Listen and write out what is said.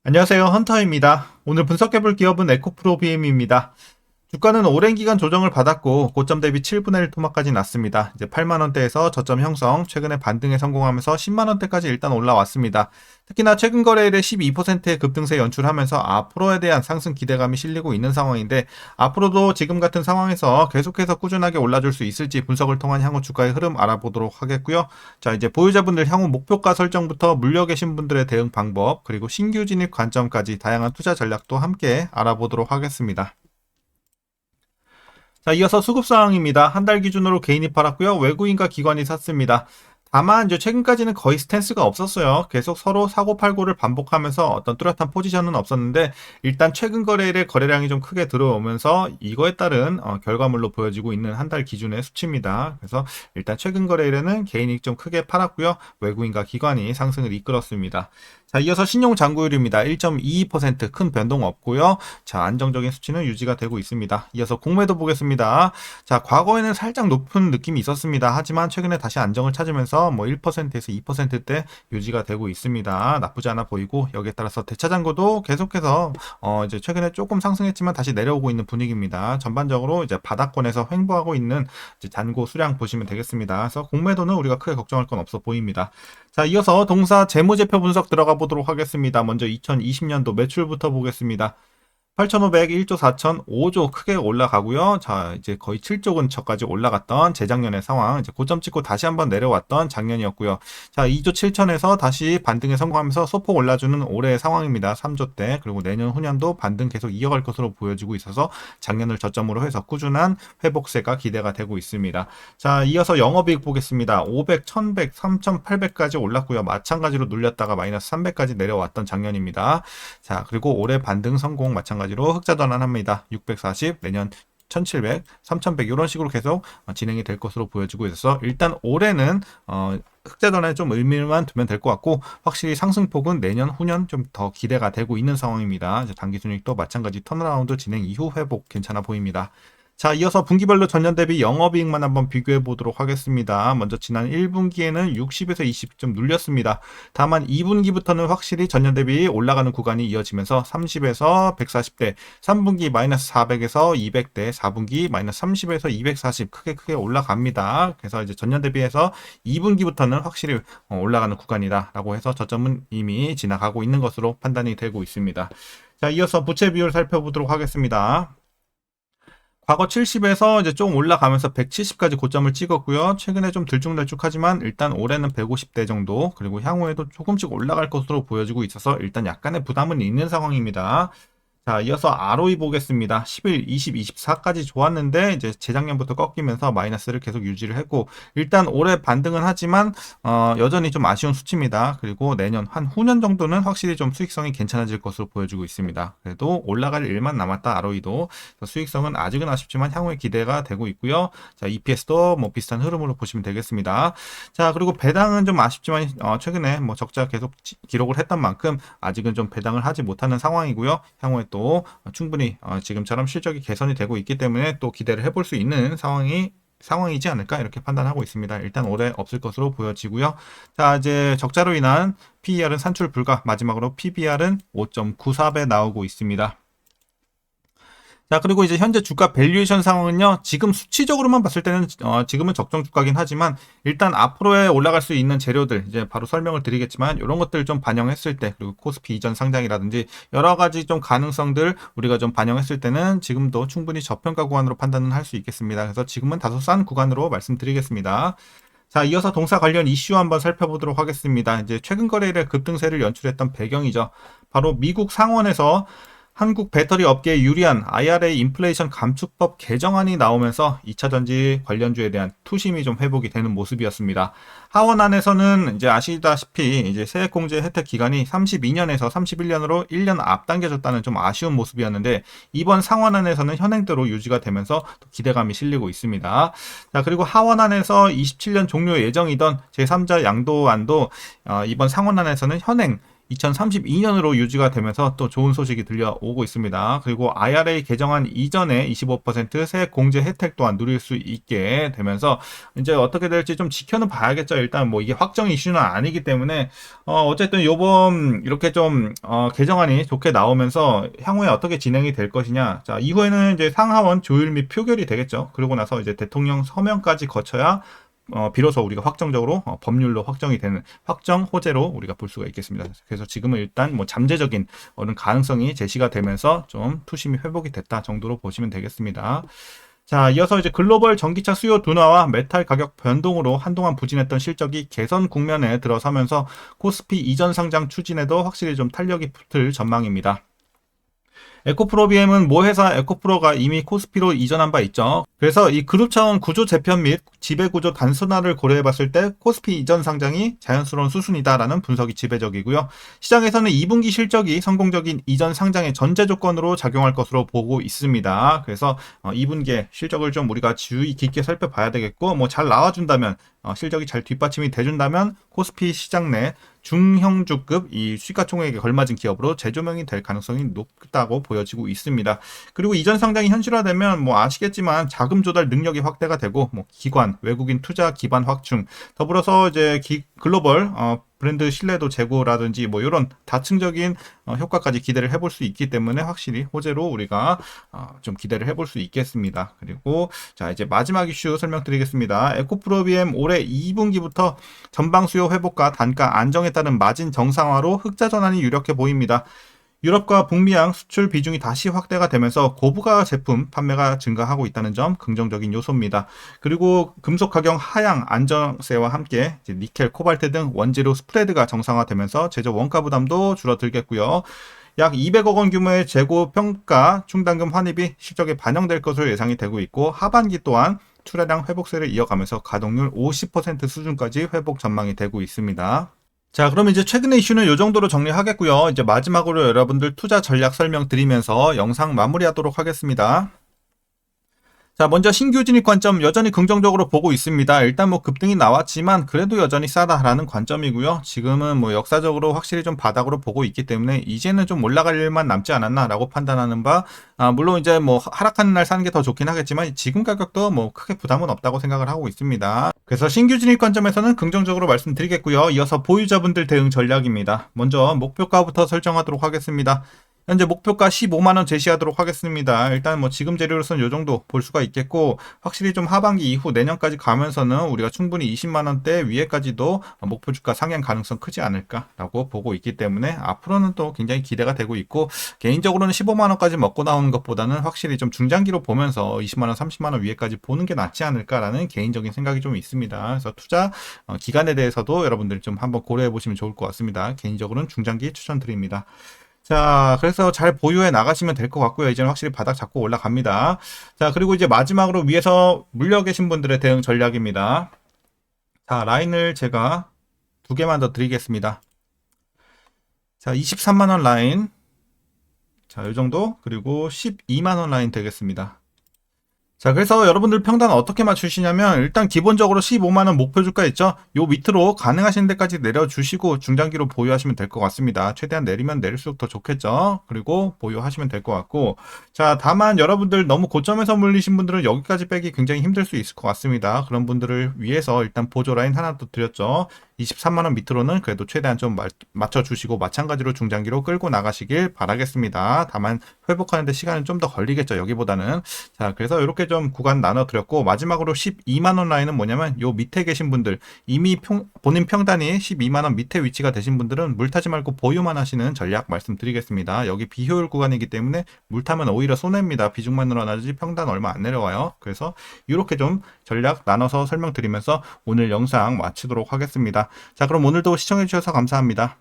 안녕하세요. 헌터입니다. 오늘 분석해볼 기업은 에코프로 BM입니다. 주가는 오랜 기간 조정을 받았고 고점 대비 7분의 1 토막까지 났습니다. 이제 8만원대에서 저점 형성, 최근에 반등에 성공하면서 10만원대까지 일단 올라왔습니다. 특히나 최근 거래일에 12%의 급등세 연출하면서 앞으로에 대한 상승 기대감이 실리고 있는 상황인데, 앞으로도 지금 같은 상황에서 계속해서 꾸준하게 올라줄 수 있을지 분석을 통한 향후 주가의 흐름 알아보도록 하겠고요. 자, 이제 보유자분들 향후 목표가 설정부터 물려 계신 분들의 대응 방법, 그리고 신규 진입 관점까지 다양한 투자 전략도 함께 알아보도록 하겠습니다. 자, 이어서 수급 상황입니다. 한 달 기준으로 개인이 팔았고요. 외국인과 기관이 샀습니다. 다만 이제 최근까지는 거의 스탠스가 없었어요. 계속 서로 사고 팔고를 반복하면서 어떤 뚜렷한 포지션은 없었는데, 일단 최근 거래일에 거래량이 좀 크게 들어오면서 이거에 따른 결과물로 보여지고 있는 한 달 기준의 수치입니다. 그래서 일단 최근 거래일에는 개인이 좀 크게 팔았고요. 외국인과 기관이 상승을 이끌었습니다. 자, 이어서 신용 잔고율입니다. 1.22% 큰 변동 없고요. 자, 안정적인 수치는 유지가 되고 있습니다. 이어서 공매도 보겠습니다. 자, 과거에는 살짝 높은 느낌이 있었습니다. 하지만 최근에 다시 안정을 찾으면서 1%에서 2%대 유지가 되고 있습니다. 나쁘지 않아 보이고, 여기에 따라서 대차 잔고도 계속해서 이제 최근에 조금 상승했지만 다시 내려오고 있는 분위기입니다. 전반적으로 이제 바닥권에서 횡보하고 있는 이제 잔고 수량 보시면 되겠습니다. 그래서 공매도는 우리가 크게 걱정할 건 없어 보입니다. 자, 이어서 동사 재무제표 분석 들어가 보도록 하겠습니다. 먼저 2020년도 매출부터 보겠습니다. 8,500, 1조 4천, 5조 크게 올라가고요. 자, 이제 거의 7조 근처까지 올라갔던 재작년의 상황, 이제 고점 찍고 다시 한번 내려왔던 작년이었고요. 자, 2조 7천에서 다시 반등에 성공하면서 소폭 올라주는 올해의 상황입니다. 3조 대, 그리고 내년 후년도 반등 계속 이어갈 것으로 보여지고 있어서 작년을 저점으로 해서 꾸준한 회복세가 기대가 되고 있습니다. 자, 이어서 영업이익 보겠습니다. 500, 1100, 3800까지 올랐고요. 마찬가지로 눌렸다가 마이너스 300까지 내려왔던 작년입니다. 자, 그리고 올해 반등 성공 마찬가지로 흑자 전환합니다. 640, 내년 1700, 3100 이런 식으로 계속 진행이 될 것으로 보여지고 있어서 일단 올해는 흑자 전환에 좀 의미만 두면 될 것 같고, 확실히 상승폭은 내년 후년 좀 더 기대가 되고 있는 상황입니다. 단기 순이익도 마찬가지 턴어라운드 진행 이후 회복 괜찮아 보입니다. 자, 이어서 분기별로 전년 대비 영업이익만 한번 비교해 보도록 하겠습니다. 먼저 지난 1분기에는 60에서 20 좀 눌렸습니다. 다만 2분기부터는 확실히 전년 대비 올라가는 구간이 이어지면서 30에서 140대, 3분기 마이너스 400에서 200대, 4분기 마이너스 30에서 240 크게 올라갑니다. 그래서 이제 전년 대비해서 2분기부터는 확실히 올라가는 구간이다라고 해서 저점은 이미 지나가고 있는 것으로 판단이 되고 있습니다. 자, 이어서 부채 비율 살펴보도록 하겠습니다. 과거 70에서 이제 좀 올라가면서 170까지 고점을 찍었고요. 최근에 좀 들쭉날쭉하지만 일단 올해는 150대 정도, 그리고 향후에도 조금씩 올라갈 것으로 보여지고 있어서 일단 약간의 부담은 있는 상황입니다. 자, 이어서 ROE 보겠습니다. 11, 20, 24까지 좋았는데 이제 재작년부터 꺾이면서 마이너스를 계속 유지를 했고, 일단 올해 반등은 하지만 여전히 좀 아쉬운 수치입니다. 그리고 내년 한 후년 정도는 확실히 좀 수익성이 괜찮아질 것으로 보여지고 있습니다. 그래도 올라갈 일만 남았다. ROE도 수익성은 아직은 아쉽지만 향후에 기대가 되고 있고요. 자, EPS도 뭐 비슷한 흐름으로 보시면 되겠습니다. 자, 그리고 배당은 좀 아쉽지만 최근에 뭐 적자 계속 기록을 했던 만큼 아직은 좀 배당을 하지 못하는 상황이고요. 향후에 또 충분히 지금처럼 실적이 개선이 되고 있기 때문에 또 기대를 해볼 수 있는 상황이지 않을까 이렇게 판단하고 있습니다. 일단 올해 없을 것으로 보여지고요. 자, 이제 적자로 인한 PER은 산출 불가, 마지막으로 PBR은 5.94배 나오고 있습니다. 자, 그리고 이제 현재 주가 밸류에이션 상황은요, 지금 수치적으로만 봤을 때는 지금은 적정 주가긴 하지만 일단 앞으로에 올라갈 수 있는 재료들 이제 바로 설명을 드리겠지만, 이런 것들 좀 반영했을 때, 그리고 코스피 이전 상장이라든지 여러 가지 좀 가능성들 우리가 좀 반영했을 때는 지금도 충분히 저평가 구간으로 판단은 할 수 있겠습니다. 그래서 지금은 다소 싼 구간으로 말씀드리겠습니다. 자, 이어서 동사 관련 이슈 한번 살펴보도록 하겠습니다. 이제 최근 거래일에 급등세를 연출했던 배경이죠. 바로 미국 상원에서 한국 배터리 업계에 유리한 IRA 인플레이션 감축법 개정안이 나오면서 2차전지 관련주에 대한 투심이 좀 회복이 되는 모습이었습니다. 하원안에서는 이제 아시다시피 이제 세액공제 혜택 기간이 32년에서 31년으로 1년 앞당겨졌다는 좀 아쉬운 모습이었는데, 이번 상원안에서는 현행대로 유지가 되면서 기대감이 실리고 있습니다. 자, 그리고 하원안에서 27년 종료 예정이던 제3자 양도안도 이번 상원안에서는 현행 2032년으로 유지가 되면서 또 좋은 소식이 들려오고 있습니다. 그리고 IRA 개정안 이전에 25% 세액 공제 혜택 또한 누릴 수 있게 되면서 이제 어떻게 될지 좀 지켜는 봐야겠죠. 일단 뭐 이게 확정 이슈는 아니기 때문에 어쨌든 요번 이렇게 좀 개정안이 좋게 나오면서 향후에 어떻게 진행이 될 것이냐. 자, 이후에는 이제 상하원 조율 및 표결이 되겠죠. 그러고 나서 이제 대통령 서명까지 거쳐야 비로소 우리가 확정적으로 법률로 확정이 되는 확정 호재로 우리가 볼 수가 있겠습니다. 그래서 지금은 일단 뭐 잠재적인 어느 가능성이 제시가 되면서 좀 투심이 회복이 됐다 정도로 보시면 되겠습니다. 자, 이어서 이제 글로벌 전기차 수요 둔화와 메탈 가격 변동으로 한동안 부진했던 실적이 개선 국면에 들어서면서 코스피 이전 상장 추진에도 확실히 좀 탄력이 붙을 전망입니다. 에코프로 BM은 모 회사 에코프로가 이미 코스피로 이전한 바 있죠. 그래서 이 그룹 차원 구조 재편 및 지배구조 단순화를 고려해봤을 때 코스피 이전 상장이 자연스러운 수순이다라는 분석이 지배적이고요. 시장에서는 2분기 실적이 성공적인 이전 상장의 전제 조건으로 작용할 것으로 보고 있습니다. 그래서 2분기에 실적을 좀 우리가 주의 깊게 살펴봐야 되겠고, 뭐 잘 나와준다면 실적이 잘 뒷받침이 돼준다면 코스피 시장 내 중형주급 이 시가총액에 걸맞은 기업으로 재조명이 될 가능성이 높다고 보여지고 있습니다. 그리고 이전 상장이 현실화되면 뭐 아시겠지만 자금 조달 능력이 확대가 되고 뭐 기관, 외국인 투자 기반 확충, 더불어서 이제 글로벌 브랜드 신뢰도 제고라든지 뭐 이런 다층적인 효과까지 기대를 해볼 수 있기 때문에 확실히 호재로 우리가 좀 기대를 해볼 수 있겠습니다. 그리고 자, 이제 마지막 이슈 설명드리겠습니다. 에코프로 BM 올해 2분기부터 전방 수요 회복과 단가 안정에 따른 마진 정상화로 흑자 전환이 유력해 보입니다. 유럽과 북미양 수출 비중이 다시 확대가 되면서 고부가 제품 판매가 증가하고 있다는 점 긍정적인 요소입니다. 그리고 금속 가격 하향 안정세와 함께 니켈, 코발트 등 원재료 스프레드가 정상화되면서 제조 원가 부담도 줄어들겠고요. 약 200억 원 규모의 재고 평가 충당금 환입이 실적에 반영될 것으로 예상이 되고 있고, 하반기 또한 출하량 회복세를 이어가면서 가동률 50% 수준까지 회복 전망이 되고 있습니다. 자, 그럼 이제 최근의 이슈는 이 정도로 정리하겠고요. 이제 마지막으로 여러분들 투자 전략 설명드리면서 영상 마무리하도록 하겠습니다. 자, 먼저 신규 진입 관점 여전히 긍정적으로 보고 있습니다. 일단 뭐 급등이 나왔지만 그래도 여전히 싸다라는 관점이고요. 지금은 뭐 역사적으로 확실히 좀 바닥으로 보고 있기 때문에 이제는 좀 올라갈 일만 남지 않았나라고 판단하는 바, 물론 이제 뭐 하락하는 날 사는 게 더 좋긴 하겠지만 지금 가격도 뭐 크게 부담은 없다고 생각을 하고 있습니다. 그래서 신규 진입 관점에서는 긍정적으로 말씀드리겠고요. 이어서 보유자분들 대응 전략입니다. 먼저 목표가부터 설정하도록 하겠습니다. 현재 목표가 15만원 제시하도록 하겠습니다. 일단 뭐 지금 재료로서는 이 정도 볼 수가 있겠고, 확실히 좀 하반기 이후 내년까지 가면서는 우리가 충분히 20만원대 위에까지도 목표 주가 상향 가능성 크지 않을까라고 보고 있기 때문에 앞으로는 또 굉장히 기대가 되고 있고, 개인적으로는 15만원까지 먹고 나오는 것보다는 확실히 좀 중장기로 보면서 20만원, 30만원 위에까지 보는 게 낫지 않을까라는 개인적인 생각이 좀 있습니다. 그래서 투자 기간에 대해서도 여러분들 좀 한번 고려해 보시면 좋을 것 같습니다. 개인적으로는 중장기 추천드립니다. 자, 그래서 잘 보유해 나가시면 될 것 같고요. 이제는 확실히 바닥 잡고 올라갑니다. 자, 그리고 이제 마지막으로 위에서 물려 계신 분들의 대응 전략입니다. 자, 라인을 제가 2개만 더 드리겠습니다. 자, 23만원 라인. 자, 이 정도. 그리고 12만원 라인 되겠습니다. 자, 그래서 여러분들 평단 어떻게 맞추시냐면, 일단 기본적으로 15만원 목표 주가 있죠? 요 밑으로 가능하신 데까지 내려주시고 중장기로 보유하시면 될 것 같습니다. 최대한 내리면 내릴수록 더 좋겠죠? 그리고 보유하시면 될 것 같고, 자, 다만 여러분들 너무 고점에서 물리신 분들은 여기까지 빼기 굉장히 힘들 수 있을 것 같습니다. 그런 분들을 위해서 일단 보조 라인 하나 더 드렸죠. 23만원 밑으로는 그래도 최대한 좀 맞춰주시고 마찬가지로 중장기로 끌고 나가시길 바라겠습니다. 다만 회복하는데 시간은 좀 더 걸리겠죠, 여기보다는. 자, 그래서 이렇게 좀 구간 나눠드렸고, 마지막으로 12만원 라인은 뭐냐면 요 밑에 계신 분들, 이미 본인 평단이 12만원 밑에 위치가 되신 분들은 물 타지 말고 보유만 하시는 전략 말씀드리겠습니다. 여기 비효율 구간이기 때문에 물 타면 오히려 손해입니다. 비중만 늘어나지 평단 얼마 안 내려와요. 그래서 이렇게 좀 전략 나눠서 설명드리면서 오늘 영상 마치도록 하겠습니다. 자, 그럼 오늘도 시청해주셔서 감사합니다.